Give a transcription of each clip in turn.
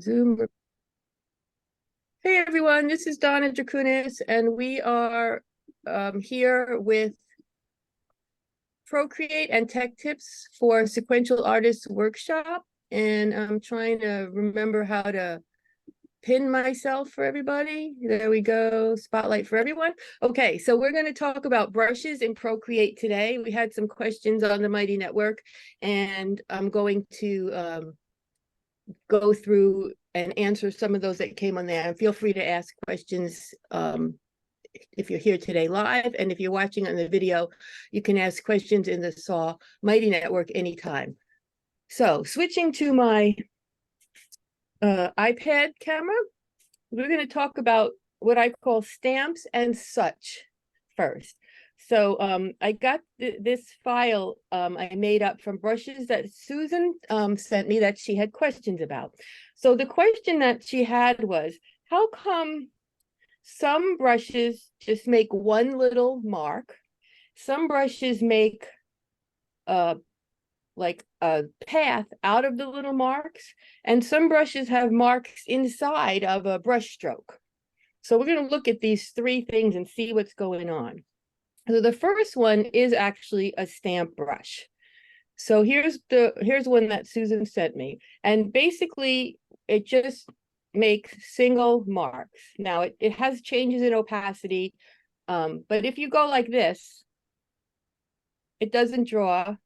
Zoom. Hey everyone, this is Donna Druchunas, and we are here with Procreate and Tech Tips for Sequential Artists Workshop. And I'm trying to remember how to pin myself for everybody. There we go, spotlight for everyone. Okay, so we're going to talk about brushes in Procreate today. We had some questions on the Mighty Network, and I'm going to go through and answer some of those that came on there. And feel free to ask questions if you're here today live, and if you're watching on the video, you can ask questions in the SAW Mighty Network anytime. So switching to my iPad camera, we're going to talk about what I call stamps and such first. So I got this file I made up from brushes that Susan sent me that she had questions about. So the question that she had was, how come some brushes just make one little mark? Some brushes make like a path out of the little marks, and some brushes have marks inside of a brush stroke. So we're going to look at these three things and see what's going on. So the first one is actually a stamp brush. So here's one that Susan sent me, and basically it just makes single marks. Now it has changes in opacity, but if you go like this, it doesn't draw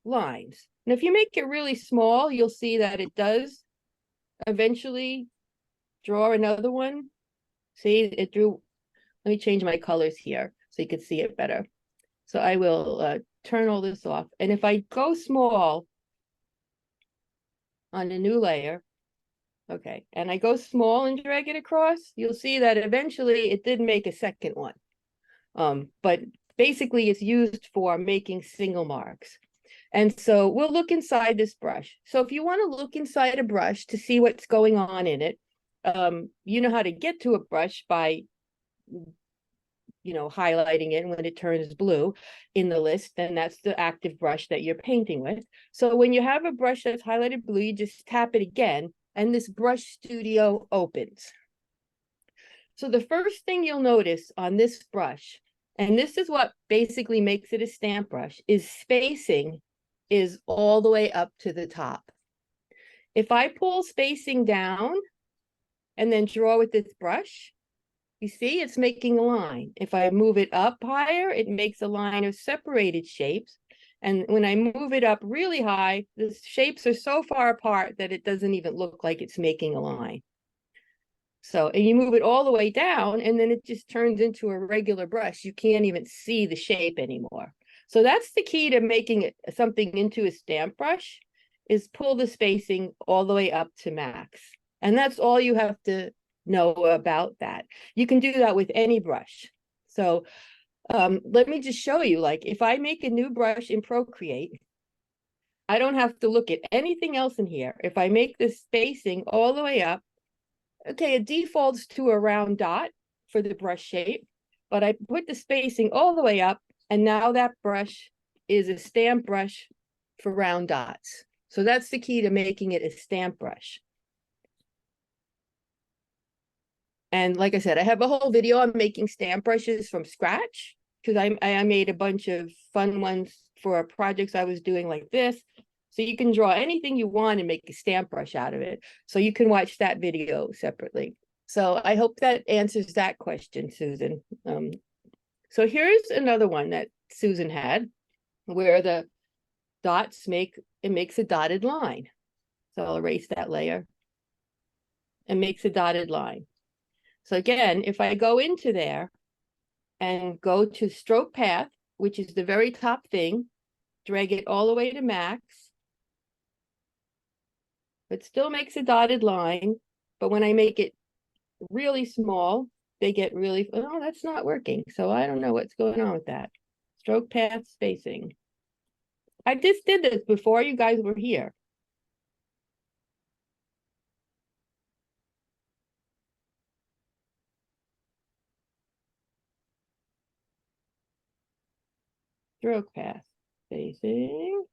lines. And if you make it really small, you'll see that it does eventually draw another one. See, it drew. Let me change my colors here so you can see it better. So I will turn all this off. And if I go small on a new layer, okay, and I go small and drag it across, you'll see that eventually it did make a second one. But basically it's used for making single marks. And so we'll look inside this brush. So if you want to look inside a brush to see what's going on in it, you know how to get to a brush by highlighting it when it turns blue in the list, then that's the active brush that you're painting with. So when you have a brush that's highlighted blue, you just tap it again, and this brush studio opens. So the first thing you'll notice on this brush, and this is what basically makes it a stamp brush, is spacing is all the way up to the top. If I pull spacing down and then draw with this brush, you see, it's making a line. If I move it up higher, it makes a line of separated shapes. And when I move it up really high, the shapes are so far apart that it doesn't even look like it's making a line. So, and you move it all the way down, and then it just turns into a regular brush. You can't even see the shape anymore. So that's the key to making it something into a stamp brush, is pull the spacing all the way up to max. And that's all you have to know about that. You can do that with any brush. So let me just show you, like if I make a new brush in Procreate, I don't have to look at anything else in here. If I make the spacing all the way up, okay, it defaults to a round dot for the brush shape, but I put the spacing all the way up, and now that brush is a stamp brush for round dots. So that's the key to making it a stamp brush. And like I said, I have a whole video on making stamp brushes from scratch, because I made a bunch of fun ones for projects I was doing like this. So you can draw anything you want and make a stamp brush out of it. So you can watch that video separately. So I hope that answers that question, Susan. So here's another one that Susan had, where the dots makes a dotted line. So I'll erase that layer and makes a dotted line. So again, if I go into there and go to stroke path, which is the very top thing, drag it all the way to max, it still makes a dotted line, but when I make it really small, they get really, oh, that's not working. So I don't know what's going on with that. Stroke path spacing. I just did this before you guys were here. Stroke path spacing.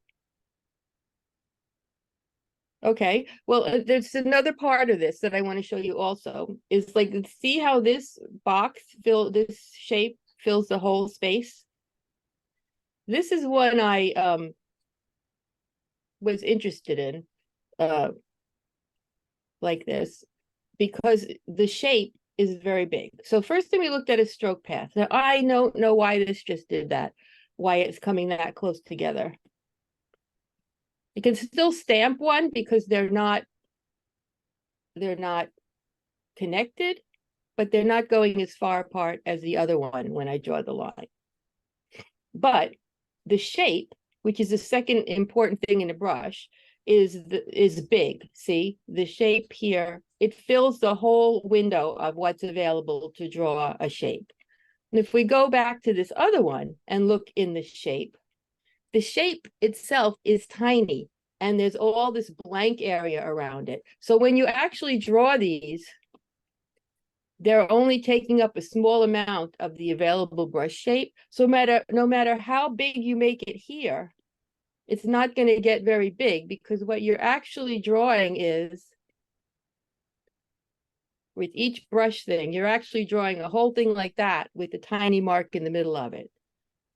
Okay, well, there's another part of this that I want to show you also, is like, see how this this shape fills the whole space? This is one I was interested in, uh, like this, because the shape is very big. So first thing we looked at is stroke path. Now I don't know why this just did that, why it's coming that close together. You can still stamp one because they're not connected, but they're not going as far apart as the other one when I draw the line. But the shape, which is the second important thing in a brush, is big. See, the shape here, it fills the whole window of what's available to draw a shape. And if we go back to this other one and look in the shape itself is tiny, and there's all this blank area around it. So when you actually draw these, they're only taking up a small amount of the available brush shape. So no matter how big you make it here, it's not going to get very big, because what you're actually drawing is, with each brush thing, you're actually drawing a whole thing like that with a tiny mark in the middle of it.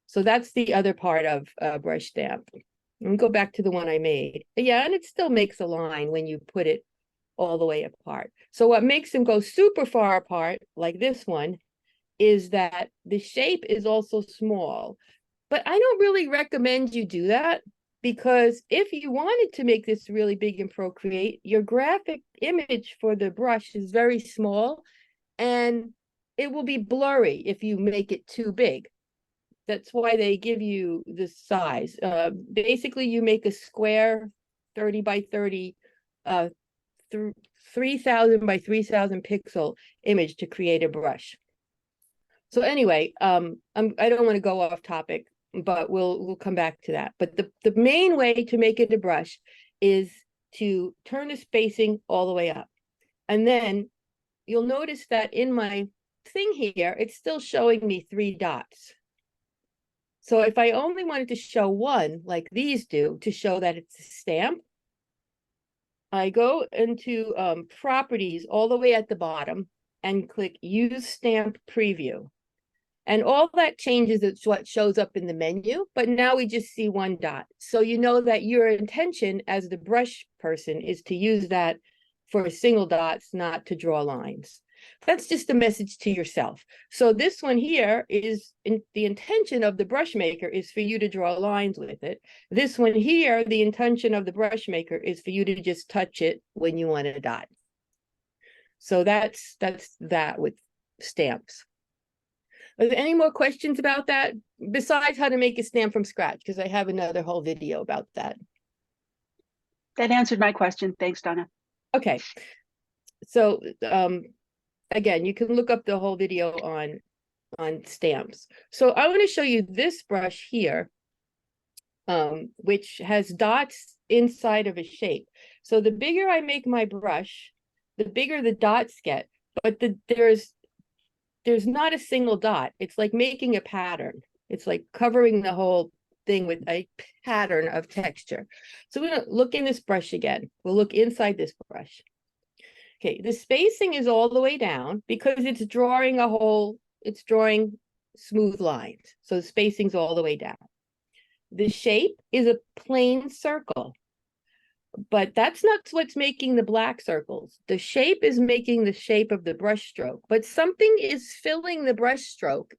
So that's the other part of brush stamp. And go back to the one I made. Yeah, and it still makes a line when you put it all the way apart. So what makes them go super far apart, like this one, is that the shape is also small. But I don't really recommend you do that, because if you wanted to make this really big in Procreate, your graphic image for the brush is very small, and it will be blurry if you make it too big. That's why they give you this size. Basically, you make a square 30 by 30 through 3000 by 3000 pixel image to create a brush. So anyway, I don't want to go off topic, but we'll come back to that. But the main way to make it a brush is to turn the spacing all the way up. And then you'll notice that in my thing here, it's still showing me 3 dots. So if I only wanted to show one, like these do, to show that it's a stamp, I go into properties all the way at the bottom and click use stamp preview. And all that changes is what shows up in the menu, but now we just see 1 dot. So you know that your intention as the brush person is to use that for single dots, not to draw lines. That's just a message to yourself. So this one here is the intention of the brush maker is for you to draw lines with it. This one here, the intention of the brush maker is for you to just touch it when you want a dot. So that's that with stamps. Are there any more questions about that, besides how to make a stamp from scratch? Because I have another whole video about that. That answered my question. Thanks, Donna. Okay. So again, you can look up the whole video on stamps. So I want to show you this brush here, which has dots inside of a shape. So the bigger I make my brush, the bigger the dots get, but there's not a single dot. It's like making a pattern. It's like covering the whole thing with a pattern of texture. So we're going to look in this brush again. We'll look inside this brush. Okay, the spacing is all the way down because it's drawing smooth lines. So the spacing's all the way down. The shape is a plain circle, but that's not what's making the black circles. The shape is making the shape of the brush stroke, but something is filling the brush stroke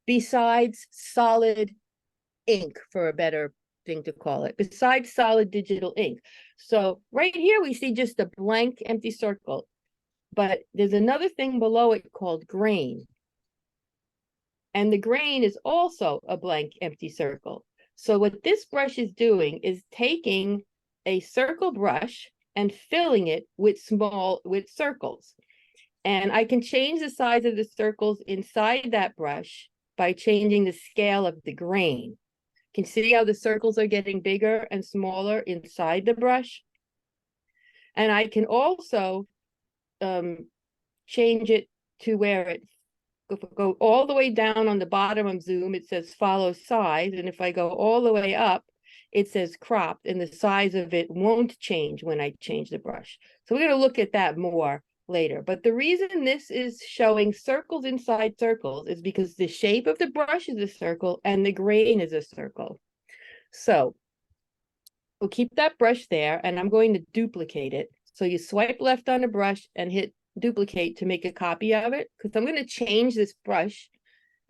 besides solid ink, for a better thing to call it, besides solid digital ink. So right here we see just a blank empty circle, but there's another thing below it called grain. And the grain is also a blank empty circle. So what this brush is doing is taking a circle brush and filling it with circles. And I can change the size of the circles inside that brush by changing the scale of the grain. Can you see how the circles are getting bigger and smaller inside the brush? And I can also change it to where it go all the way down on the bottom of Zoom, it says follow size. And if I go all the way up, it says cropped, and the size of it won't change when I change the brush. So we're going to look at that more later. But the reason this is showing circles inside circles is because the shape of the brush is a circle and the grain is a circle. So we'll keep that brush there, and I'm going to duplicate it. So you swipe left on a brush and hit duplicate to make a copy of it, because I'm going to change this brush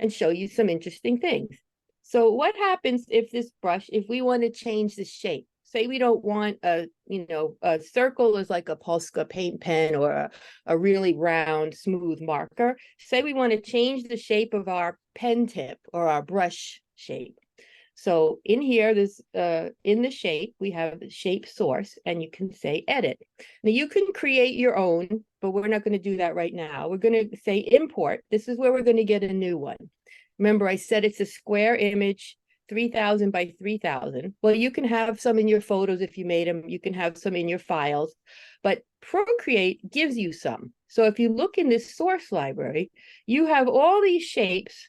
and show you some interesting things. So what happens if this brush, if we want to change the shape? Say we don't want a circle is like a Posca paint pen or a really round, smooth marker. Say we want to change the shape of our pen tip or our brush shape. So in here, in the shape, we have the shape source, and you can say edit. Now you can create your own, but we're not going to do that right now. We're going to say import. This is where we're going to get a new one. Remember, I said it's a square image, 3000 by 3000. Well, you can have some in your photos if you made them. You can have some in your files, but Procreate gives you some. So if you look in this source library, you have all these shapes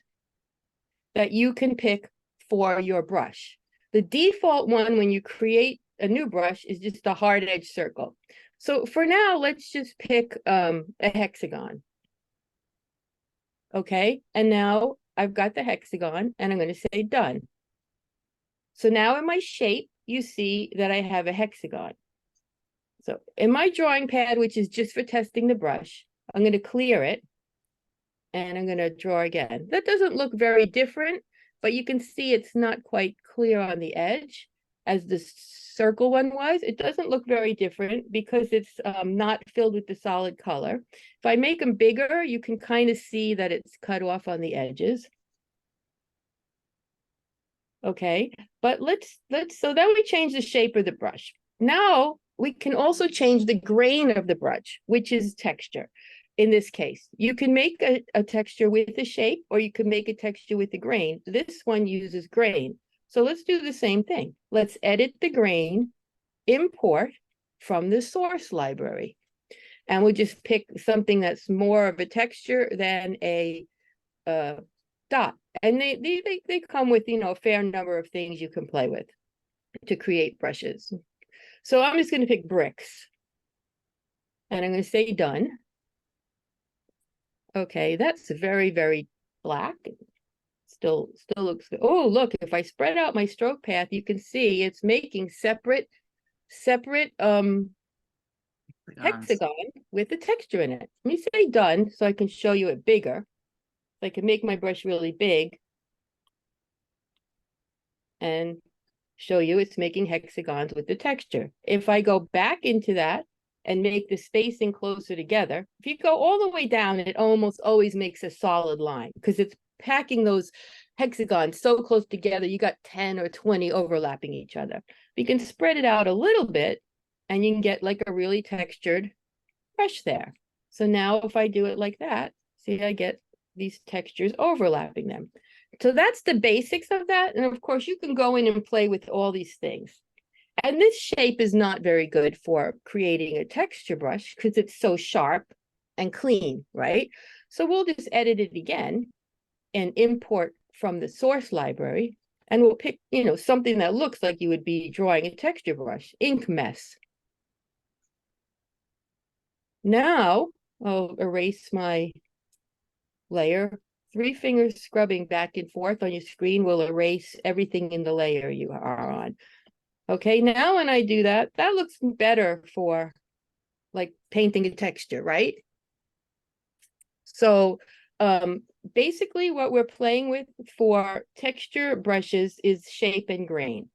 that you can pick for your brush. The default one when you create a new brush is just a hard edge circle. So for now, let's just pick a hexagon. Okay, and now I've got the hexagon, and I'm going to say done. So now in my shape, you see that I have a hexagon. So in my drawing pad, which is just for testing the brush, I'm going to clear it, and I'm going to draw again. That doesn't look very different, but you can see it's not quite clear on the edge as the circle one was. It doesn't look very different because it's not filled with the solid color. If I make them bigger, you can kind of see that it's cut off on the edges. Okay, but so then we change the shape of the brush. Now we can also change the grain of the brush, which is texture. In this case, you can make a texture with the shape, or you can make a texture with the grain. This one uses grain. So let's do the same thing. Let's edit the grain, import from the source library. And we'll just pick something that's more of a texture than a dot. And they come with, a fair number of things you can play with to create brushes. So I'm just going to pick bricks. And I'm going to say done. Okay, that's very, very black. Still looks good. Oh, look, if I spread out my stroke path, you can see it's making separate hexagon with the texture in it. Let me say done so I can show you it bigger. I can make my brush really big and show you it's making hexagons with the texture. If I go back into that and make the spacing closer together, if you go all the way down, it almost always makes a solid line because it's packing those hexagons so close together. You got 10 or 20 overlapping each other. You can spread it out a little bit and you can get like a really textured brush there. So now if I do it like that, see, I get these textures overlapping them. So that's the basics of that. And of course, you can go in and play with all these things. And this shape is not very good for creating a texture brush because it's so sharp and clean, right? So we'll just edit it again and import from the source library. And we'll pick, something that looks like you would be drawing a texture brush, ink mess. Now I'll erase my layer. 3 fingers scrubbing back and forth on your screen will erase everything in the layer you are on. Okay, now when I do that, that looks better for like painting a texture, right? So basically what we're playing with for texture brushes is shape and grain.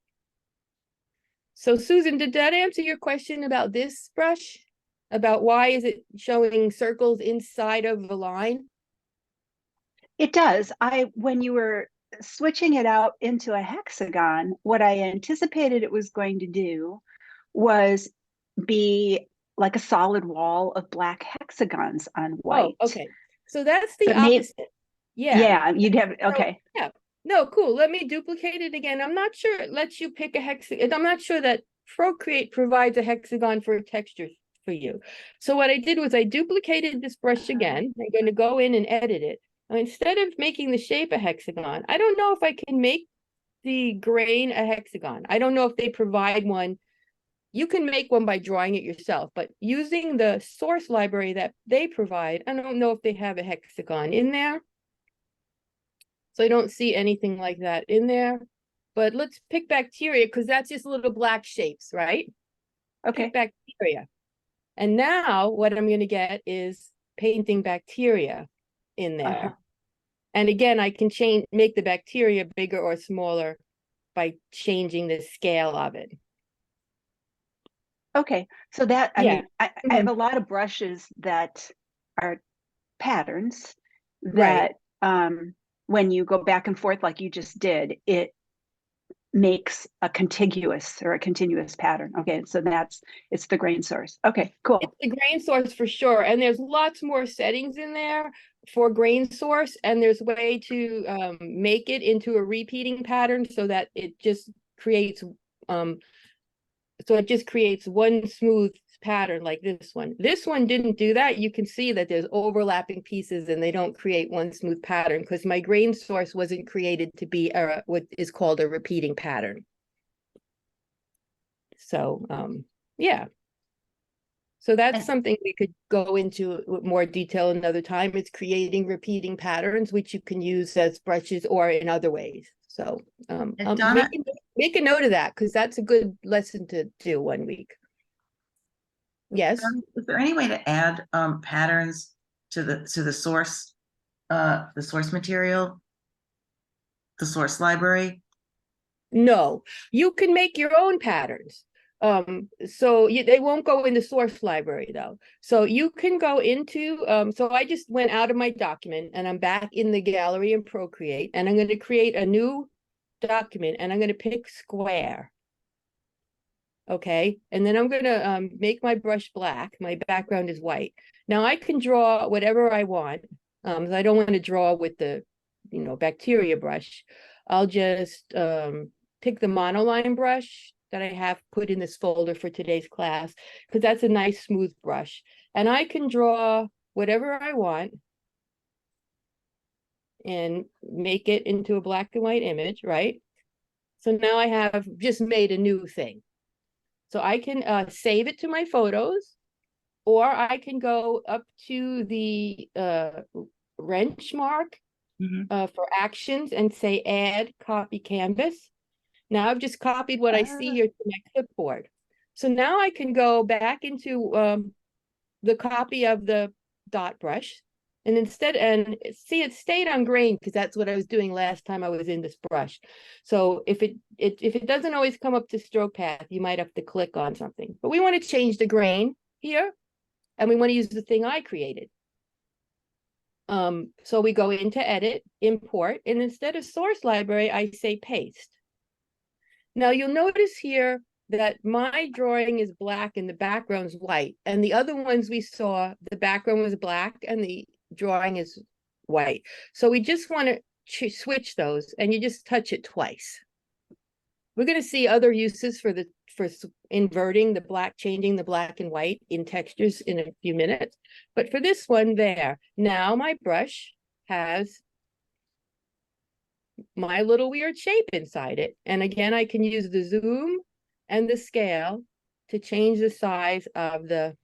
So Susan, did that answer your question about this brush? About why is it showing circles inside of the line? It does. When you were switching it out into a hexagon, what I anticipated it was going to do was be like a solid wall of black hexagons on white. Oh, okay. So that's the opposite. Yeah, you'd have, okay. So, yeah. No, cool. Let me duplicate it again. I'm not sure it lets you pick a hexagon. I'm not sure that Procreate provides a hexagon for a texture for you. So what I did was I duplicated this brush again. I'm going to go in and edit it. Now, instead of making the shape a hexagon, I don't know if I can make the grain a hexagon. I don't know if they provide one. You can make one by drawing it yourself, but using the source library that they provide, I don't know if they have a hexagon in there. So I don't see anything like that in there. But let's pick bacteria, because that's just little black shapes, right? Okay. Pick bacteria. And now what I'm going to get is painting bacteria in there. And again, I can make the bacteria bigger or smaller by changing the scale of it. Okay. So that, I Yeah. mean, I have a lot of brushes that are patterns Right. that when you go back and forth like you just did, it makes a contiguous or a continuous pattern. Okay, so it's the grain source. Okay, cool. It's the grain source for sure. And there's lots more settings in there for grain source. And there's a way to make it into a repeating pattern so that it just creates one smooth pattern like this one. This one didn't do that. You can see that there's overlapping pieces and they don't create one smooth pattern because my grain source wasn't created to be what is called a repeating pattern. So yeah. So that's something we could go into with more detail another time. It's creating repeating patterns, which you can use as brushes or in other ways. So Donna, make a note of that, because that's a good lesson to do one week. Yes. Is there any way to add patterns to the source material, the source library? No, you can make your own patterns. So they won't go in the source library though. So you can go into, so I just went out of my document and I'm back in the gallery in Procreate, and I'm going to create a new document and I'm going to pick square. Okay, and then I'm going to make my brush black. My background is white. Now I can draw whatever I want. I don't want to draw with the, bacteria brush. I'll just pick the monoline brush that I have put in this folder for today's class, because that's a nice smooth brush. And I can draw whatever I want and make it into a black and white image, right? So now I have just made a new thing. So I can save it to my photos, or I can go up to the wrench mark for actions and say add copy canvas. Now I've just copied what I see here to my clipboard. So now I can go back into the copy of the dot brush, and see, it stayed on grain because that's what I was doing last time I was in this brush. So if it doesn't always come up to stroke path, you might have to click on something. But we want to change the grain here, and we want to use the thing I created. So we go into edit, import, and instead of source library, I say paste. Now you'll notice here that my drawing is black and the background's white, and the other ones we saw, the background was black and the drawing is white. So we just want to switch those, and you just touch it twice. We're going to see other uses for inverting the black, changing the black and white in textures in a few minutes. But for this one there, now my brush has my little weird shape inside it. And again, I can use the zoom and the scale to change the size of the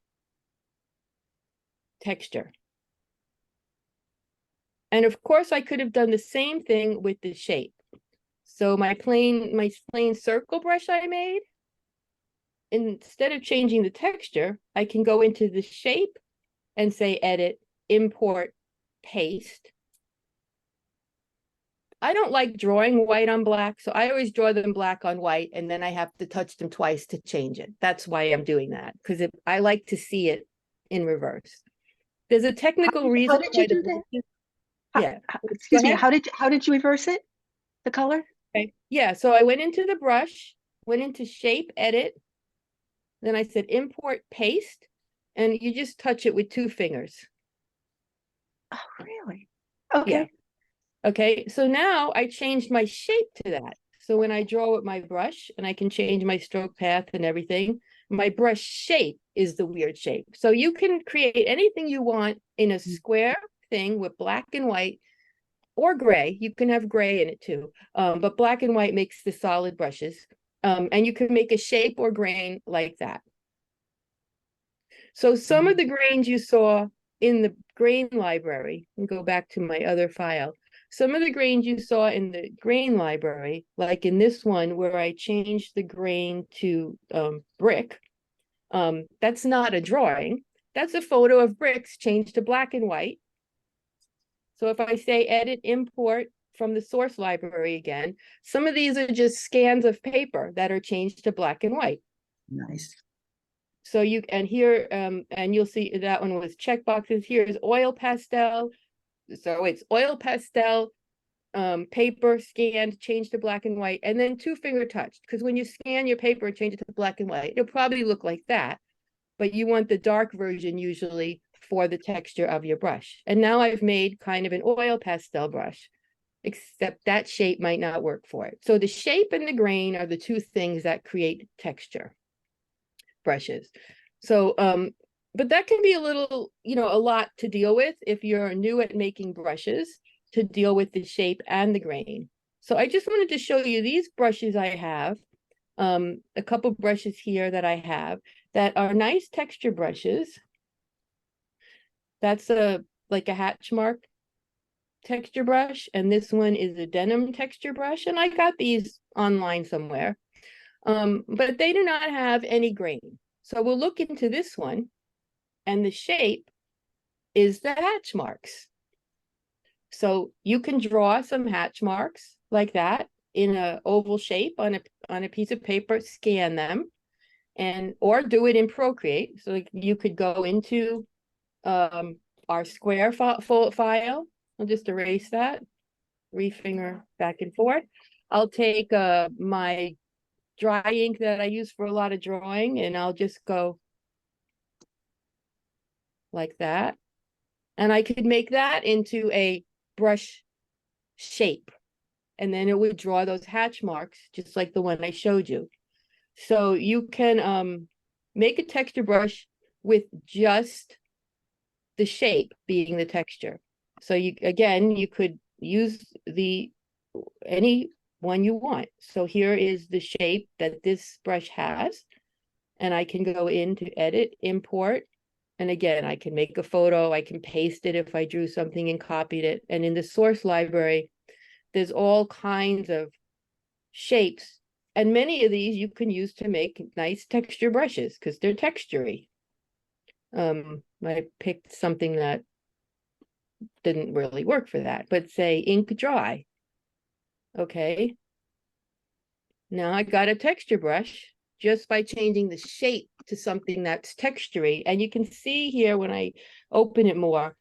texture. And of course, I could have done the same thing with the shape. So my plain circle brush I made, instead of changing the texture, I can go into the shape and say edit, import, paste. I don't like drawing white on black, so I always draw them black on white, and then I have to touch them twice to change it. That's why I'm doing that, because I like to see it in reverse. There's a technical reason. How did you do that? Yeah. Excuse me. How did you reverse it? The color? Okay. Yeah. So I went into the brush, went into shape, edit. Then I said import, paste, and you just touch it with 2 fingers. Oh, really? Okay. Yeah. Okay, so now I changed my shape to that. So when I draw with my brush, and I can change my stroke path and everything, my brush shape is the weird shape. So you can create anything you want in a square thing with black and white or gray. You can have gray in it too. But black and white makes the solid brushes. And you can make a shape or grain like that. So some of the grains you saw in the grain library, and go back to my other file, some of the grains you saw in the grain library, like in this one where I changed the grain to brick, that's not a drawing. That's a photo of bricks changed to black and white. So if I say edit import from the source library again, some of these are just scans of paper that are changed to black and white. Nice. So you, and here, and you'll see that one with checkboxes. Here's oil pastel. So it's oil pastel, paper scanned, changed to black and white, and then 2-finger touched. Because when you scan your paper and change it to black and white, it'll probably look like that. But you want the dark version usually for the texture of your brush. And now I've made kind of an oil pastel brush, except that shape might not work for it. So the shape and the grain are the two things that create texture brushes. So, but that can be a little, a lot to deal with if you're new at making brushes, to deal with the shape and the grain. So I just wanted to show you these brushes I have, a couple brushes here that I have that are nice texture brushes. That's like a hatch mark texture brush, and this one is a denim texture brush, and I got these online somewhere. But they do not have any grain. So we'll look into this one, and the shape is the hatch marks. So you can draw some hatch marks like that in an oval shape on a piece of paper, scan them, and or do it in Procreate. So you could go into our square file. I'll just erase that, refinger back and forth. I'll take my dry ink that I use for a lot of drawing, and I'll just go like that. And I could make that into a brush shape. And then it would draw those hatch marks, just like the one I showed you. So you can make a texture brush with just the shape being the texture. So you could use any one you want. So here is the shape that this brush has, and I can go into edit, import, and again, I can make a photo, I can paste it if I drew something and copied it. And in the source library, there's all kinds of shapes, and many of these you can use to make nice texture brushes because they're textury. I picked something that didn't really work for that, but say ink dry. Okay. Now I got a texture brush just by changing the shape to something that's textury. And you can see here when I open it more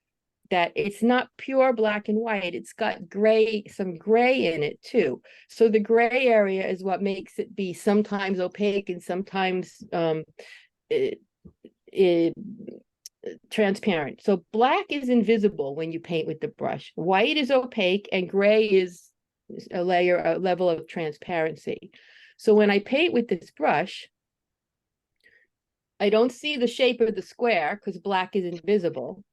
that it's not pure black and white. It's got gray, some gray in it too. So the gray area is what makes it be sometimes opaque and sometimes transparent. So black is invisible when you paint with the brush. White is opaque and gray is a level of transparency. So when I paint with this brush, I don't see the shape of the square because black is invisible,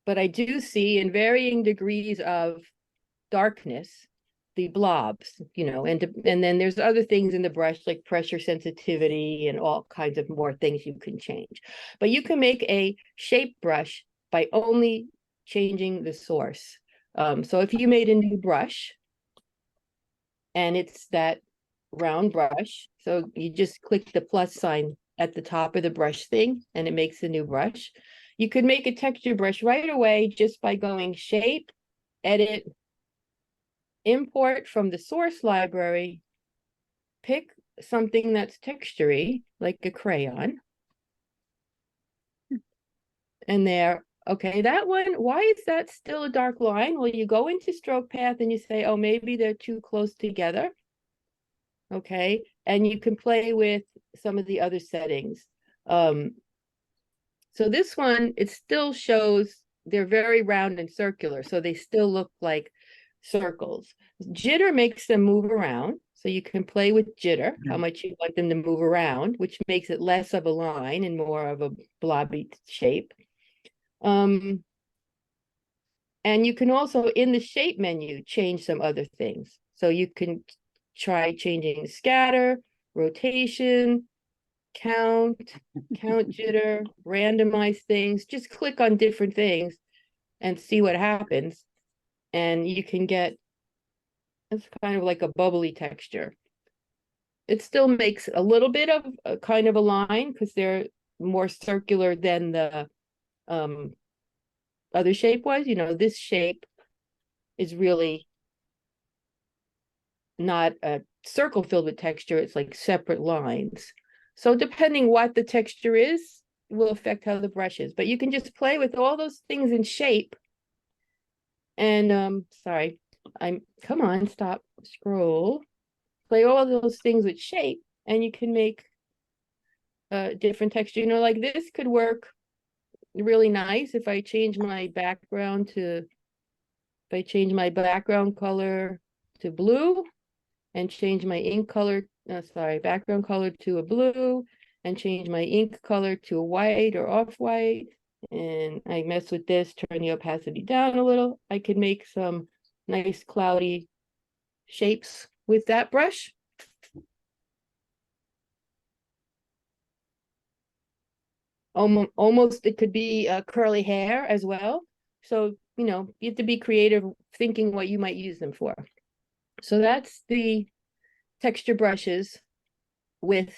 but I do see in varying degrees of darkness the blobs, and then there's other things in the brush like pressure sensitivity and all kinds of more things you can change. But you can make a shape brush by only changing the source. So if you made a new brush and it's that round brush, so you just click the plus sign at the top of the brush thing and it makes a new brush. You could make a texture brush right away just by going shape, edit, import from the source library, pick something that's textury, like a crayon. And there, okay, that one, why is that still a dark line? Well, you go into stroke path and you say, oh, maybe they're too close together. Okay, and you can play with some of the other settings. So this one, it still shows they're very round and circular, so they still look like circles. Jitter makes them move around, so you can play with jitter, how much you want them to move around, which makes it less of a line and more of a blobby shape. And you can also, in the shape menu, change some other things. So you can try changing the scatter, rotation, count jitter, randomize things. Just click on different things and see what happens. And you can get, it's kind of like a bubbly texture. It still makes a little bit of a kind of a line because they're more circular than the other shape was. You know, this shape is really not a circle filled with texture. It's like separate lines. So depending what the texture is will affect how the brush is. But you can just play with all those things in shape. And sorry, come on, stop, scroll. Play all those things with shape and you can make a different texture. You know, like this could work really nice if I change my background color to blue and change my ink color, background color to a blue and change my ink color to a white or off-white. And I mess with this, turn the opacity down a little. I could make some nice cloudy shapes with that brush. Almost it could be curly hair as well. So, you know, you have to be creative thinking what you might use them for. So that's the texture brushes with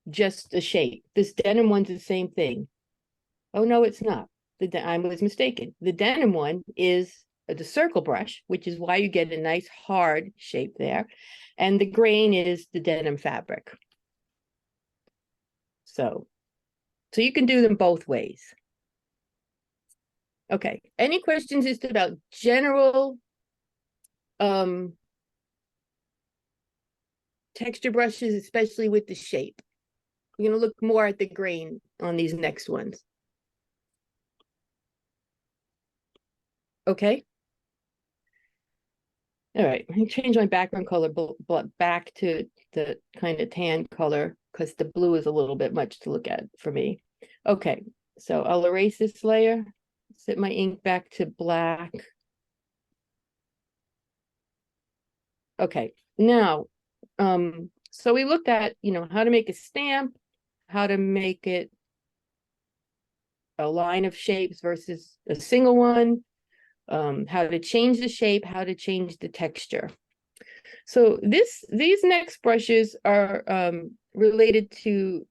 just a shape. This denim one's the same thing. Oh no, it's not. I was mistaken. The denim one is the circle brush, which is why you get a nice hard shape there. And the grain is the denim fabric. So you can do them both ways. Okay, any questions just about general texture brushes, especially with the shape? We're going to look more at the grain on these next ones. Okay. All right, let me change my background color back to the kind of tan color because the blue is a little bit much to look at for me. Okay, so I'll erase this layer, set my ink back to black. Okay, now, so we looked at, you know, how to make a stamp, how to make it a line of shapes versus a single one, how to change the shape, how to change the texture. So these next brushes are related to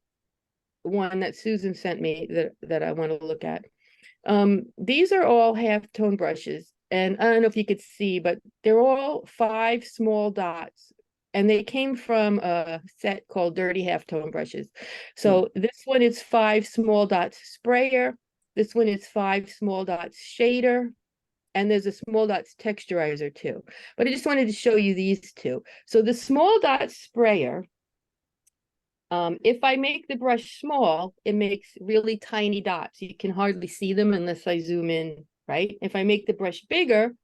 one that Susan sent me that I want to look at. These are all halftone brushes, and I don't know if you could see, but they're all 5 small dots, and they came from a set called Dirty Halftone Brushes. So this one is 5 small dots sprayer. This one is 5 small dots shader. And there's a small dots texturizer too. But I just wanted to show you these two. So the small dot sprayer, if I make the brush small, it makes really tiny dots. You can hardly see them unless I zoom in, right? If I make the brush bigger,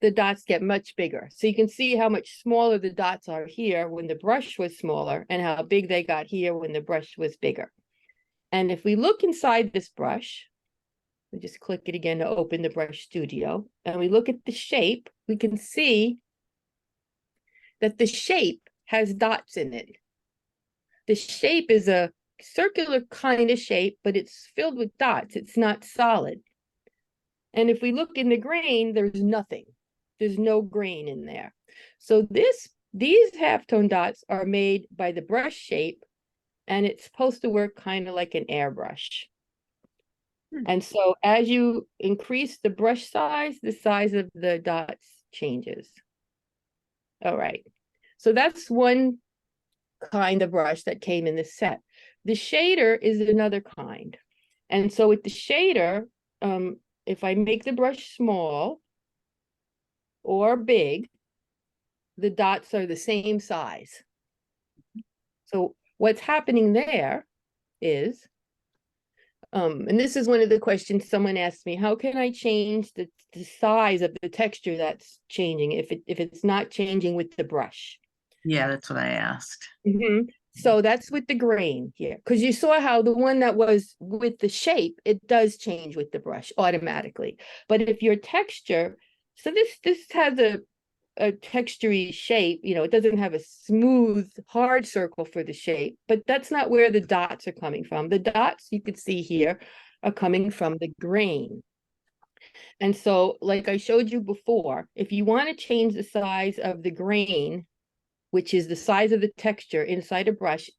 the dots get much bigger. So you can see how much smaller the dots are here when the brush was smaller and how big they got here when the brush was bigger. And if we look inside this brush, we just click it again to open the Brush Studio, and we look at the shape, we can see that the shape has dots in it. The shape is a circular kind of shape, but it's filled with dots. It's not solid. And if we look in the grain, there's nothing. There's no grain in there. So these halftone dots are made by the brush shape, and it's supposed to work kind of like an airbrush. And so as you increase the brush size, the size of the dots changes. All right. So that's one kind of brush that came in this set. The shader is another kind. And so with the shader, if I make the brush small or big, the dots are the same size. So what's happening there is, and this is one of the questions someone asked me, how can I change the size of the texture that's changing if it's not changing with the brush? Yeah, that's what I asked. So that's with the grain here, because you saw how the one that was with the shape, it does change with the brush automatically. But if your texture, so this has a textury shape, you know, it doesn't have a smooth, hard circle for the shape, but that's not where the dots are coming from. The dots you could see here are coming from the grain. And so, like I showed you before, if you want to change the size of the grain, which is the size of the texture inside a brush,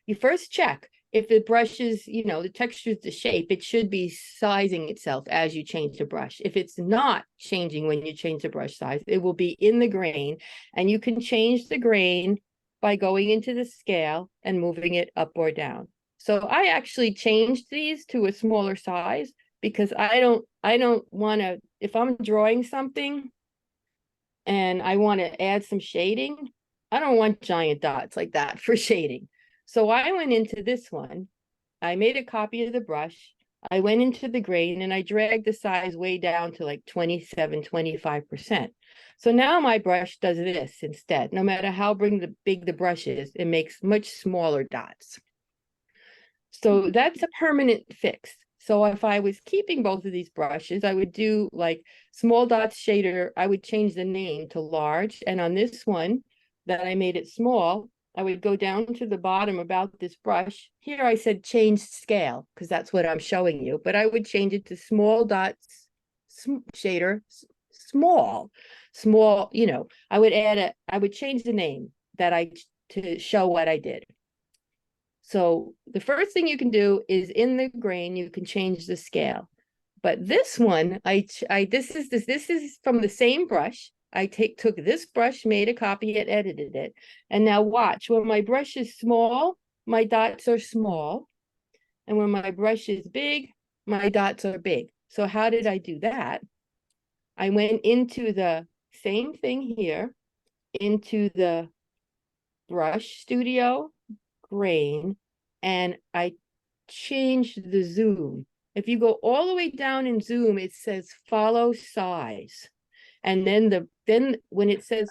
you first check if the brush is, you know, the texture is the shape, it should be sizing itself as you change the brush. If it's not changing when you change the brush size, it will be in the grain, and you can change the grain by going into the scale and moving it up or down. So I actually changed these to a smaller size because I don't want to, if I'm drawing something and I want to add some shading, I don't want giant dots like that for shading. So I went into this one, I made a copy of the brush, I went into the grain and I dragged the size way down to like 27, 25%. So now my brush does this instead. No matter how big the brush is, it makes much smaller dots. So that's a permanent fix. So if I was keeping both of these brushes, I would do like small dots shader. I would change the name to large. And on this one that I made it small, I would go down to the bottom about this brush. Here I said change scale because that's what I'm showing you. But I would change it to small dots shader, small, you know, I would change the name to show what I did. So the first thing you can do is in the grain, you can change the scale. But this one, this is from the same brush. I took this brush, made a copy, and edited it. And now watch, when my brush is small, my dots are small. And when my brush is big, my dots are big. So how did I do that? I went into the same thing here, into the brush studio, grain, and I changed the zoom. If you go all the way down in zoom, it says follow size. And then when it says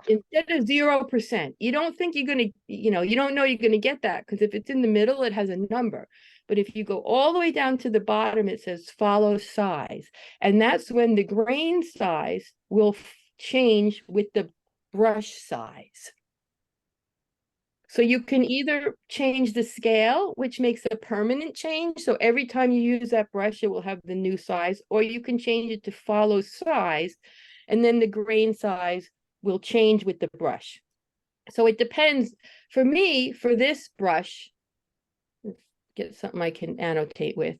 instead of 0%, you don't think you're gonna, you don't know you're gonna get that, because if it's in the middle, it has a number. But if you go all the way down to the bottom, it says follow size. And that's when the grain size will change with the brush size. So you can either change the scale, which makes a permanent change. So every time you use that brush, it will have the new size, or you can change it to follow size, and then the grain size will change with the brush. So it depends. For me, for this brush, let's get something I can annotate with.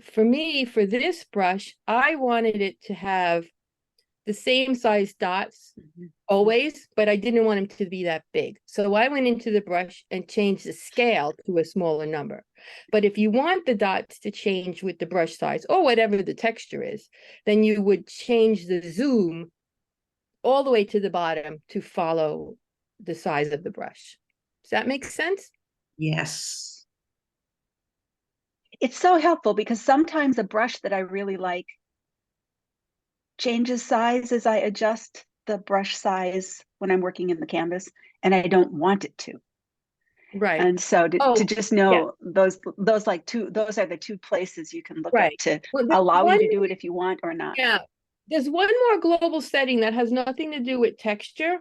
For me, for this brush, I wanted it to have the same size dots always, but I didn't want them to be that big. So I went into the brush and changed the scale to a smaller number. But if you want the dots to change with the brush size or whatever the texture is, then you would change the zoom all the way to the bottom to follow the size of the brush. Does that make sense? Yes. It's so helpful because sometimes a brush that I really like changes size as I adjust the brush size when I'm working in the canvas, and I don't want it to. Right. And so to just know those are the two places you can look at to allow you to do it if you want or not. Yeah. There's one more global setting that has nothing to do with texture.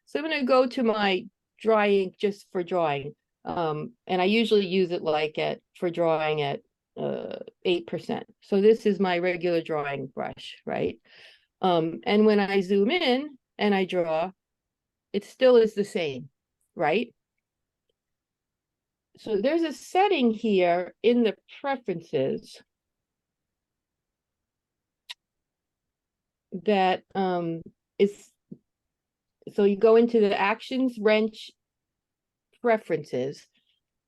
So I'm going to go to my drawing just for drawing. And I usually use it for drawing at 8%. So this is my regular drawing brush, right? And when I zoom in and I draw, it still is the same, right? So there's a setting here in the preferences that is, so you go into the actions wrench preferences,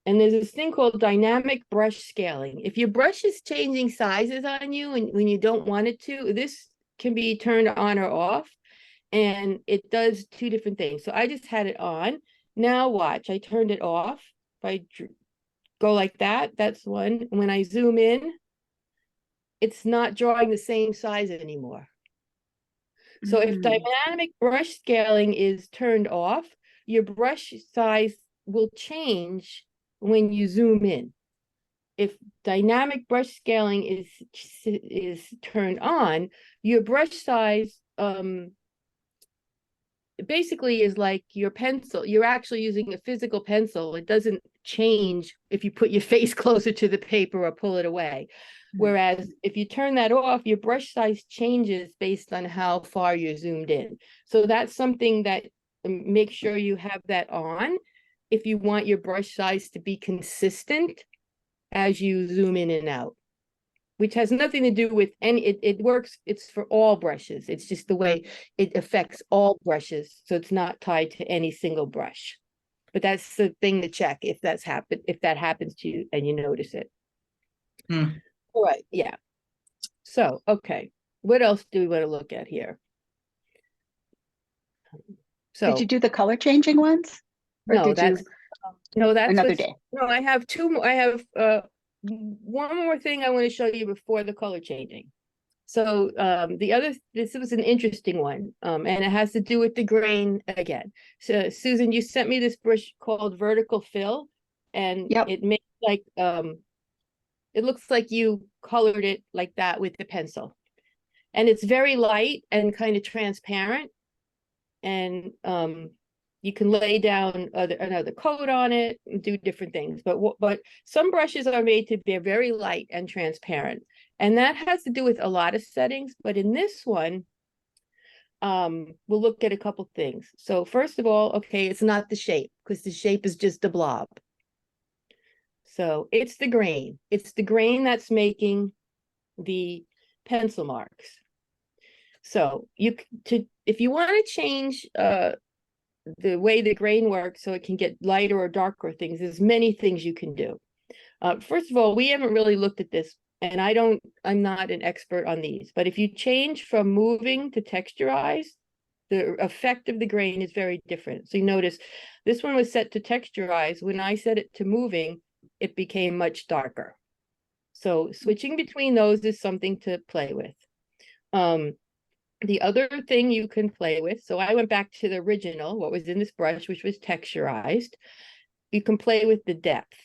and there's this thing called dynamic brush scaling. If your brush is changing sizes on you and when you don't want it to, this can be turned on or off, and it does two different things. So I just had it on. Now watch, I turned it off. If I go like that, that's one. When I zoom in, it's not drawing the same size anymore. So if dynamic brush scaling is turned off, your brush size will change when you zoom in. If dynamic brush scaling is turned on, your brush size basically is like your pencil. You're actually using a physical pencil. It doesn't change if you put your face closer to the paper or pull it away. Whereas if you turn that off, your brush size changes based on how far you're zoomed in. So that's something that make sure you have that on if you want your brush size to be consistent as you zoom in and out, which has nothing to do with any, it works, it's for all brushes. It's just the way it affects all brushes. So it's not tied to any single brush. But that's the thing to check if that happens to you and you notice it. All right, yeah. So, okay, what else do we want to look at here? So did you do the color changing ones? Or no, that's another day? No, I have two more. I have one more thing I want to show you before the color changing. So this was an interesting one, and it has to do with the grain again. So Susan, you sent me this brush called Vertical Fill, and it makes like it looks like you colored it like that with the pencil, and it's very light and kind of transparent, and you can lay down another coat on it and do different things. But some brushes are made to be very light and transparent. And that has to do with a lot of settings. But in this one, we'll look at a couple things. So first of all, okay, it's not the shape because the shape is just a blob. So it's the grain. It's the grain that's making the pencil marks. So if you want to change the way the grain works so it can get lighter or darker things, there's many things you can do. First of all, we haven't really looked at this, and I'm not an expert on these, but if you change from moving to texturized, the effect of the grain is very different. So you notice this one was set to texturized. When I set it to moving, it became much darker. So switching between those is something to play with. The other thing you can play with, so I went back to the original, what was in this brush, which was texturized. You can play with the depth.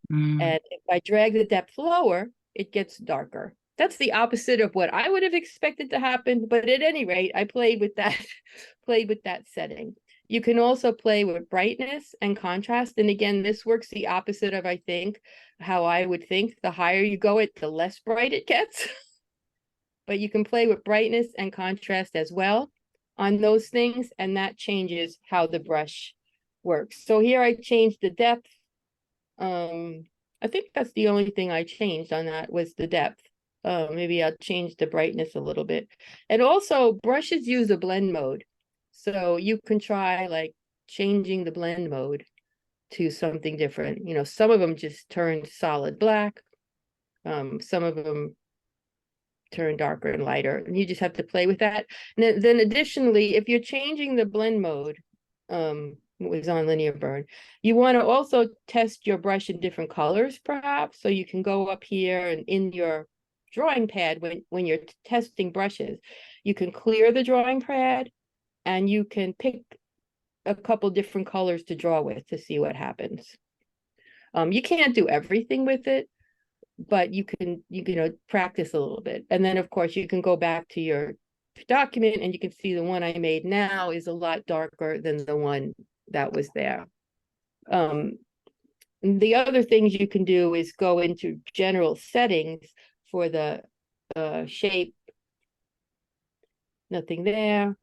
And if I drag the depth lower, it gets darker. That's the opposite of what I would have expected to happen, but at any rate, I played with that setting. You can also play with brightness and contrast. And again, this works the opposite of, I think, how I would think. The higher you go, the less bright it gets. But you can play with brightness and contrast as well on those things, and that changes how the brush works. So here I changed the depth. I think that's the only thing I changed on that was the depth. Maybe I'll change the brightness a little bit. And also brushes use a blend mode. So you can try like changing the blend mode to something different. You know, some of them just turn solid black. Some of them turn darker and lighter, and you just have to play with that. And then additionally, if you're changing the blend mode, was on linear burn, you want to also test your brush in different colors perhaps. So you can go up here and in your drawing pad, when you're testing brushes, you can clear the drawing pad and you can pick a couple different colors to draw with to see what happens. You can't do everything with it, but you can practice a little bit. And then of course you can go back to your document and you can see the one I made now is a lot darker than the one that was there. The other things you can do is go into general settings for the shape. Nothing there,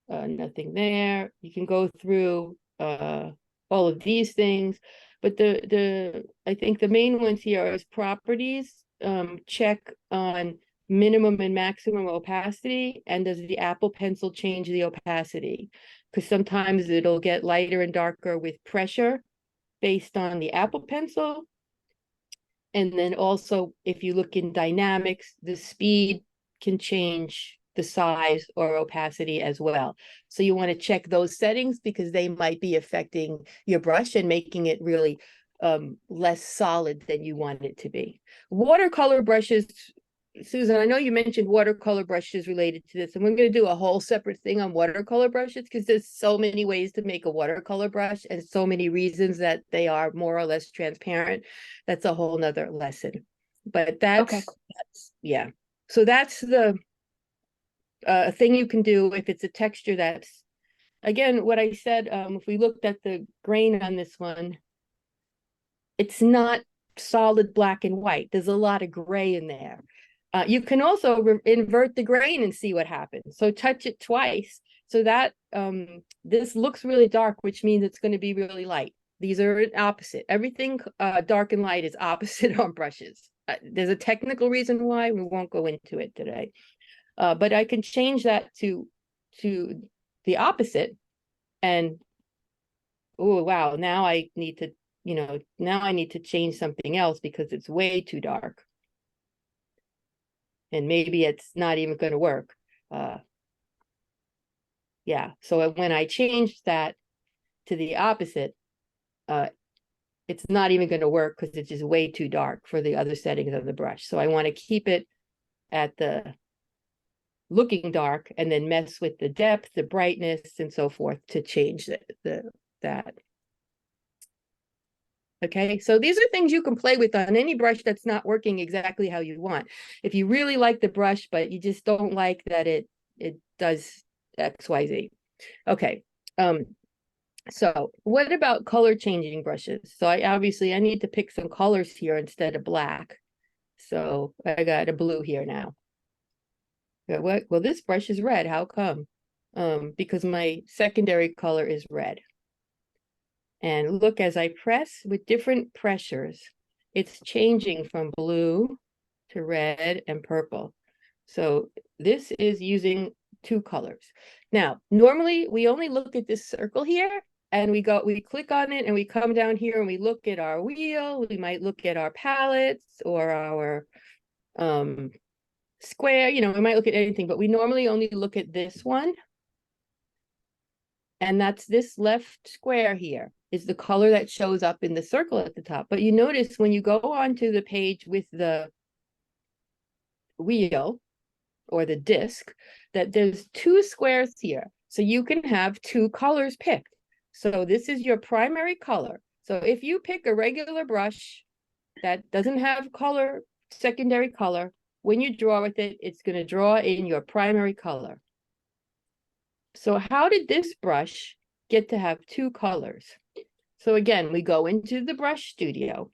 nothing there. You can go through all of these things. But I think the main ones here is properties. Check on minimum and maximum opacity, and does the Apple Pencil change the opacity? Because sometimes it'll get lighter and darker with pressure based on the Apple Pencil. And then also, if you look in dynamics, the speed can change the size or opacity as well. So you want to check those settings because they might be affecting your brush and making it really less solid than you want it to be. Watercolor brushes Susan, I know you mentioned watercolor brushes related to this, and we're going to do a whole separate thing on watercolor brushes because there's so many ways to make a watercolor brush and so many reasons that they are more or less transparent. That's a whole nother lesson. But that's yeah. So that's the thing you can do if it's a texture that's, again, what I said, if we looked at the grain on this one, it's not solid black and white. There's a lot of gray in there. You can also invert the grain and see what happens. So touch it twice so that this looks really dark, which means it's going to be really light. These are opposite. Everything dark and light is opposite on brushes. There's a technical reason why. We won't go into it today. But I can change that to the opposite. And, oh, wow, now I need to, now I need to change something else because it's way too dark. And maybe it's not even going to work. Yeah, so when I changed that to the opposite, it's not even going to work because it's just way too dark for the other settings of the brush. So I want to keep it at the looking dark and then mess with the depth, the brightness, and so forth to change that. Okay, so these are things you can play with on any brush that's not working exactly how you want. If you really like the brush, but you just don't like that it does XYZ. Okay, so what about color changing brushes? So I need to pick some colors here instead of black. So I got a blue here now. What? Well, this brush is red. How come? Because my secondary color is red. And look, as I press with different pressures, it's changing from blue to red and purple. So this is using two colors. Now, normally we only look at this circle here and we click on it and we come down here and we look at our wheel. We might look at our palettes or our square, we might look at anything, but we normally only look at this one. And that's this left square here is the color that shows up in the circle at the top. But you notice when you go onto the page with the wheel or the disc, that there's two squares here. So you can have two colors picked. So this is your primary color. So if you pick a regular brush that doesn't have secondary color, when you draw with it, it's going to draw in your primary color. So how did this brush get to have two colors? So again, we go into the brush studio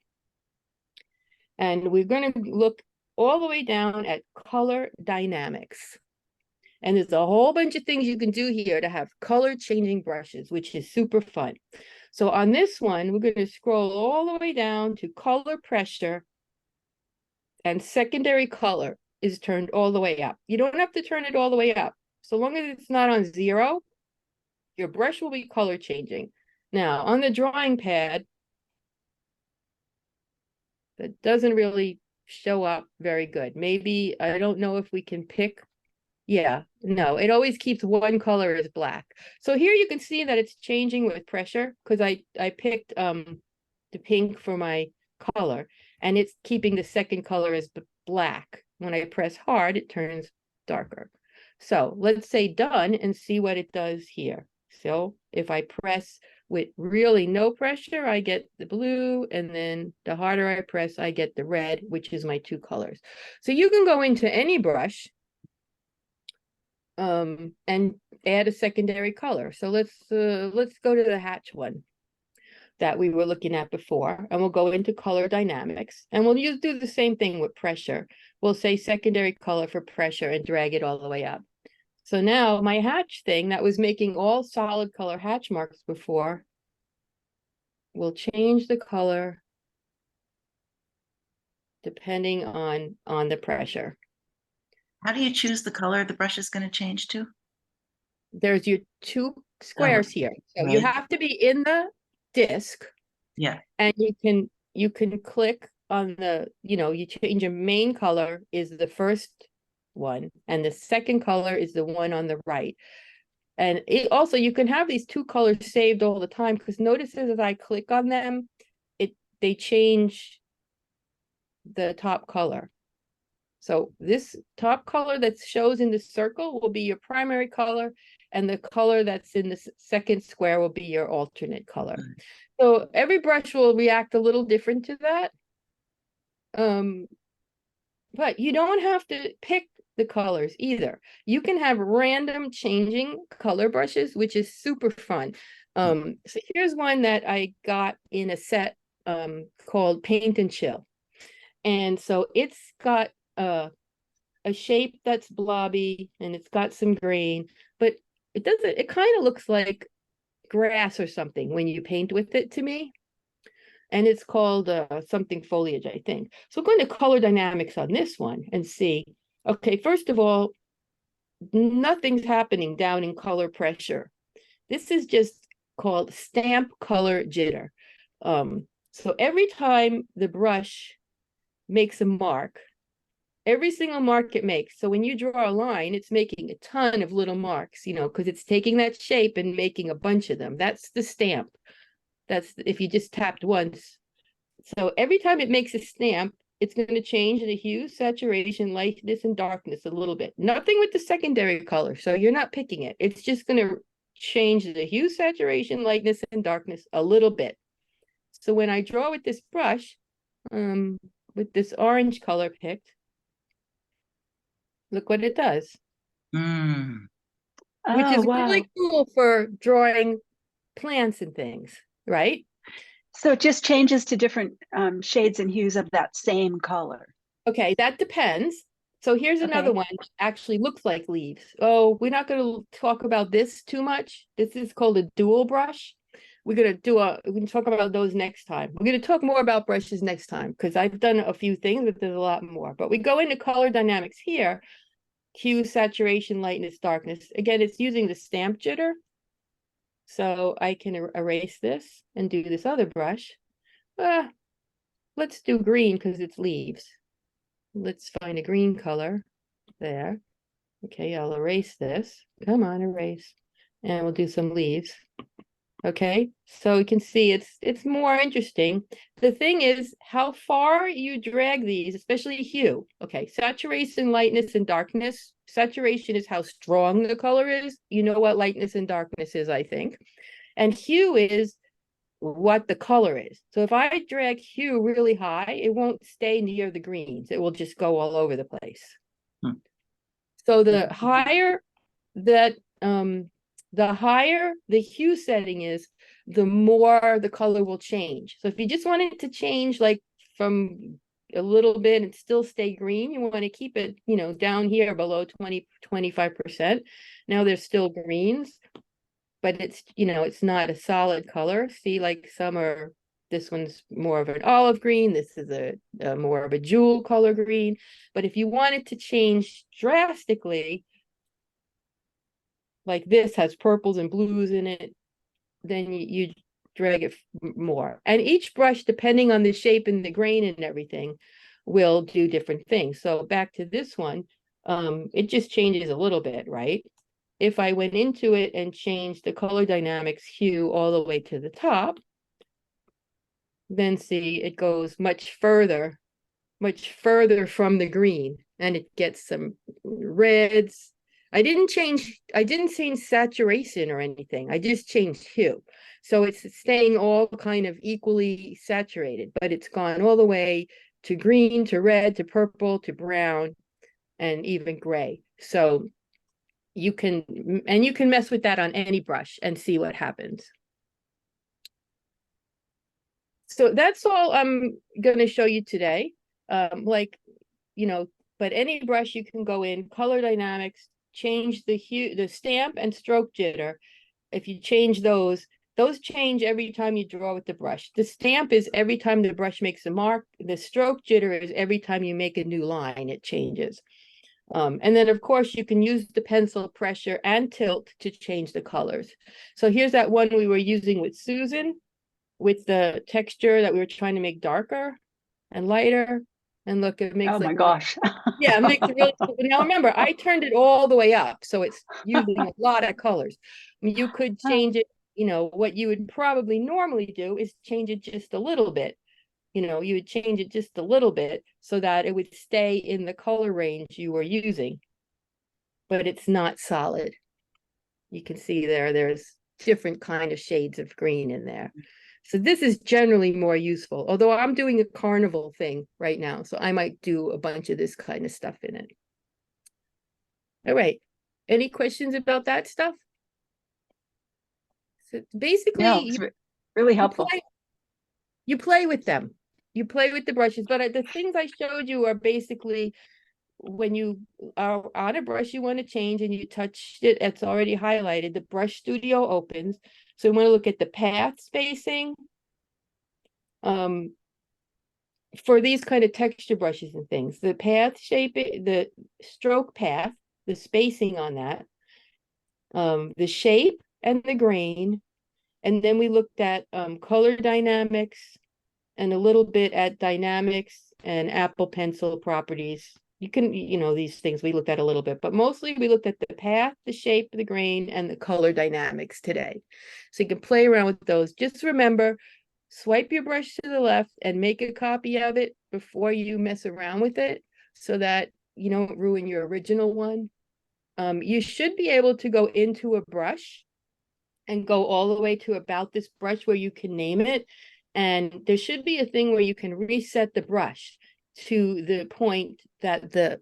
and we're going to look all the way down at color dynamics. And there's a whole bunch of things you can do here to have color changing brushes, which is super fun. So on this one, we're going to scroll all the way down to color pressure, and secondary color is turned all the way up. You don't have to turn it all the way up. So long as it's not on 0, your brush will be color changing. Now, on the drawing pad, that doesn't really show up very good. Maybe, I don't know if we can pick. Yeah, no, it always keeps one color as black. So here you can see that it's changing with pressure because I picked the pink for my color and it's keeping the second color as black. When I press hard, it turns darker. So let's say done and see what it does here. So if I press with really no pressure, I get the blue, and then the harder I press, I get the red, which is my two colors. So you can go into any brush and add a secondary color. So let's go to the hatch one that we were looking at before, and we'll go into color dynamics, and we'll do the same thing with pressure. We'll say secondary color for pressure and drag it all the way up. So now my hatch thing that was making all solid color hatch marks before will change the color depending on the pressure. How do you choose the color the brush is going to change to? There's your two squares here. So you have to be in the disc. Yeah. And you can click on the, you change your main color is the first one, and the second color is the one on the right. And it also, you can have these two colors saved all the time, because notice as I click on them, they change the top color. So this top color that shows in the circle will be your primary color, and the color that's in the second square will be your alternate color. So every brush will react a little different to that. But you don't have to pick the colors either. You can have random changing color brushes, which is super fun. So here's one that I got in a set called Paint and Chill. And so it's got a shape that's blobby and it's got some grain, but it kind of looks like grass or something when you paint with it to me. And it's called something foliage, I think. So we're going to color dynamics on this one and see. Okay, first of all, nothing's happening down in color pressure. This is just called stamp color jitter. So every time the brush makes a mark, every single mark it makes. So when you draw a line, it's making a ton of little marks, you know, because it's taking that shape and making a bunch of them. That's the stamp. That's if you just tapped once. So every time it makes a stamp, it's going to change the hue, saturation, lightness, and darkness a little bit. Nothing with the secondary color. So you're not picking it. It's just going to change the hue, saturation, lightness, and darkness a little bit. So when I draw with this brush, with this orange color picked, look what it does. Which is really cool for drawing plants and things, right? So it just changes to different shades and hues of that same color. Okay, that depends. So here's another one that actually looks like leaves. Oh, we're not going to talk about this too much. This is called a dual brush. We can talk about those next time. We're going to talk more about brushes next time because I've done a few things, but there's a lot more. But we go into color dynamics here. Hue, saturation, lightness, darkness. Again, it's using the stamp jitter. So I can erase this and do this other brush. Let's do green because it's leaves. Let's find a green color there. Okay, I'll erase this. Come on, erase. And we'll do some leaves. Okay, so you can see it's more interesting. The thing is how far you drag these, especially hue. Okay, saturation, lightness, and darkness. Saturation is how strong the color is. You know what lightness and darkness is, I think. And hue is what the color is. So if I drag hue really high, it won't stay near the greens. It will just go all over the place. So the higher that the higher the hue setting is, the more the color will change. So if you just want it to change like from a little bit and still stay green, you want to keep it, you know, down here below 20-25%. Now there's still greens, but it's, you know, it's not a solid color. See, like some are, this one's more of an olive green. This is a more of a jewel color green. But if you want it to change drastically, like this has purples and blues in it, then you drag it more. And each brush, depending on the shape and the grain and everything, will do different things. So back to this one, it just changes a little bit, right? If I went into it and changed the color dynamics hue all the way to the top, then see it goes much further from the green, and it gets some reds. I didn't change saturation or anything. I just changed hue. So it's staying all kind of equally saturated, but it's gone all the way to green, to red, to purple, to brown, and even gray. So you can mess with that on any brush and see what happens. So that's all I'm going to show you today. Like, you know, but any brush you can go in, color dynamics, change the hue, the stamp and stroke jitter. If you change those change every time you draw with the brush. The stamp is every time the brush makes a mark. The stroke jitter is every time you make a new line, it changes. And then, of course, you can use the pencil pressure and tilt to change the colors. So here's that one we were using with Susan, with the texture that we were trying to make darker and lighter. And look, it makes oh my gosh. Yeah, it makes it really cool. Now remember, I turned it all the way up, so it's using a lot of colors. I mean, you could change it, you know, what you would probably normally do is change it just a little bit. you know, you would change it just a little bit so that it would stay in the color range you were using, but it's not solid. You can see there's different kind of shades of green in there. So this is generally more useful, although I'm doing a carnival thing right now, so I might do a bunch of this kind of stuff in it. All right. Any questions about that stuff? So basically, No, it's really helpful. You play with them. You play with the brushes, but the things I showed you are basically when you are on a brush you want to change and you touch it, it's already highlighted, the brush studio opens. So you want to look at the path spacing. For these kind of texture brushes and things, the path shape, the stroke path, the spacing on that, the shape and the grain. And then we looked at color dynamics and a little bit at dynamics and Apple Pencil properties. You can, you know, these things we looked at a little bit, but mostly we looked at the path, the shape, the grain, and the color dynamics today. So you can play around with those. Just remember, swipe your brush to the left and make a copy of it before you mess around with it so that you don't ruin your original one. You should be able to go into a brush and go all the way to about this brush where you can name it. And there should be a thing where you can reset the brush to the point that the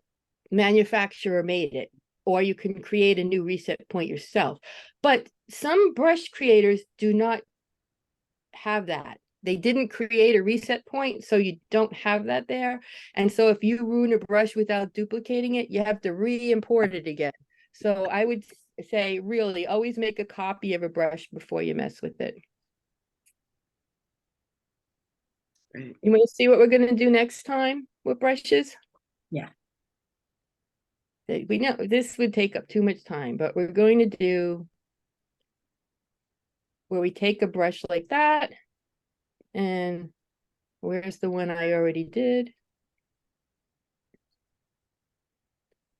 manufacturer made it, or you can create a new reset point yourself. But some brush creators do not have that. They didn't create a reset point, so you don't have that there. And so if you ruin a brush without duplicating it, you have to re-import it again. So I would say really always make a copy of a brush before you mess with it. Great. You want to see what we're going to do next time with brushes? Yeah. We know this would take up too much time, but we're going to do where we take a brush like that. And where's the one I already did?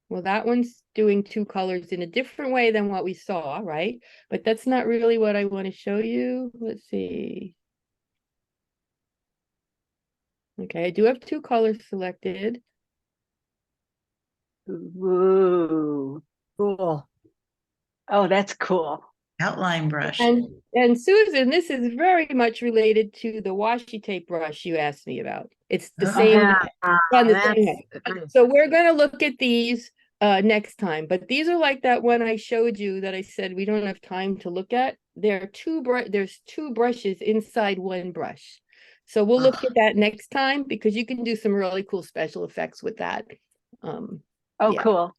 Well, that one's doing two colors in a different way than what we saw, right? But that's not really what I want to show you. Let's see. Okay, I do have two colors selected. Ooh. Cool. Oh, that's cool. Outline brush. And Susan, this is very much related to the washi tape brush you asked me about. It's the Oh, same, Yeah, done the same way. that's So we're going to look at these next time, but these are like that one I showed you that I said we don't have time to look at. There's two brushes inside one brush. So we'll look at that next time because you can do some really cool special effects with that. Oh, Yeah. cool.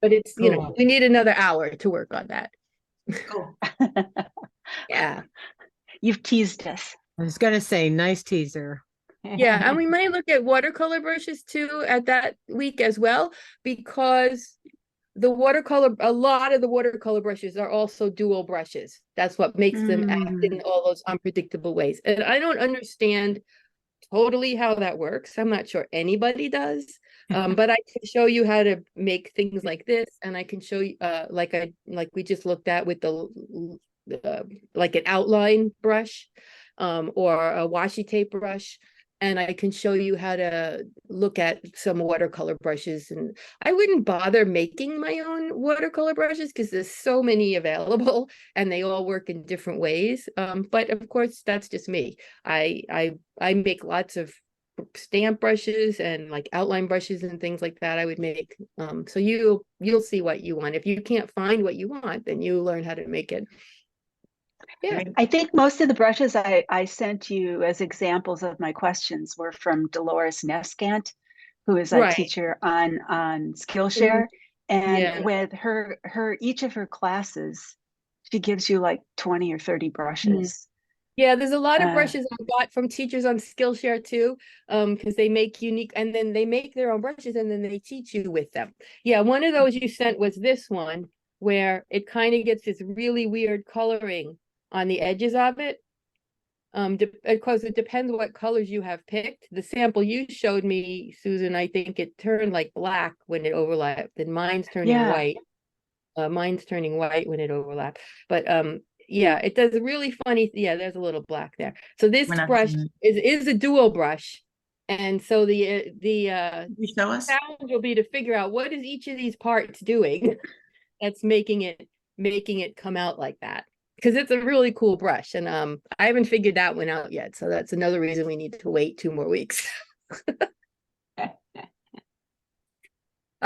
But it's, you know, Cool. we need another hour to work on that. cool. Yeah. You've teased us. I was gonna say, nice teaser. Yeah, and we might look at watercolor brushes too at that week as well, because a lot of the watercolor brushes are also dual brushes. That's what makes them act in all those unpredictable ways. And I don't understand totally how that works. I'm not sure anybody does. But I can show you how to make things like this, and I can show you like we just looked at with the like an outline brush or a washi tape brush. And I can show you how to look at some watercolor brushes. And I wouldn't bother making my own watercolor brushes because there's so many available and they all work in different ways. But of course, that's just me. I make lots of stamp brushes and like outline brushes and things like that I would make. So you'll see what you want. If you can't find what you want, then you learn how to make it. Yeah. I think most of the brushes I sent you as examples of my questions were from Dolores Neskant, who is a Right. teacher on Skillshare. And Yeah. with her each of her classes, she gives you like 20 or 30 brushes. Yeah, there's a lot of Uh, brushes I got from teachers on Skillshare too, because they make unique, and then they make their own brushes and then they teach you with them. Yeah, one of those you sent was this one, where it kind of gets this really weird coloring on the edges of it. Because it depends what colors you have picked. The sample you showed me, Susan, I think it turned like black when it overlapped, and mine's turning Yeah. white. Mine's turning white when it overlapped. But yeah, it does a really funny, yeah, there's a little black there. So this We're not brush seeing it. is a dual brush. And so the Can you show us? challenge will be to figure out what is each of these parts doing that's making it come out like that. Because it's a really cool brush. And I haven't figured that one out yet. So that's another reason we need to wait 2 more weeks.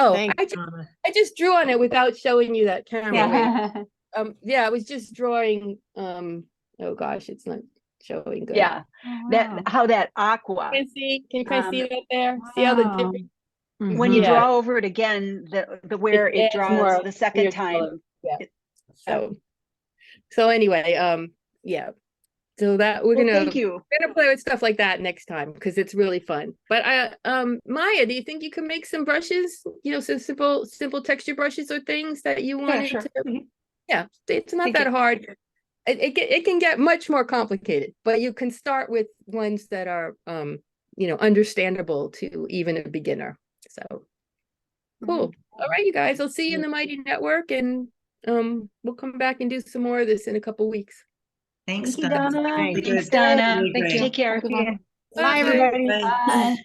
Oh, Thanks, Donna. I just drew on it without showing you that camera. Wait. Yeah. Yeah, I was just drawing oh gosh, it's not showing good. Yeah. That how that aqua. Can you kind of see Um, that there? See how the wow. different When you Yeah. draw over it again, the where it adds draws more the second weird time. color. Yeah. It- So anyway, yeah. So that we're Well, gonna thank you. play with stuff like that next time because it's really fun. But Maya, do you think you can make some brushes? You know, some simple texture brushes or things that you wanted sure. to? Mhm. Yeah, it's not Thank that you. hard. It can get much more complicated, but you can start with ones that are understandable to even a beginner. So cool. All right, you guys. I'll see you in the Mighty Network, and we'll come back and do some more of this in a couple weeks. Thanks, Thank you, Donna. Donna. Thanks. Thanks, Good. Donna. Really great. Take care. Okay. Bye. Bye, everybody. Bye. Bye.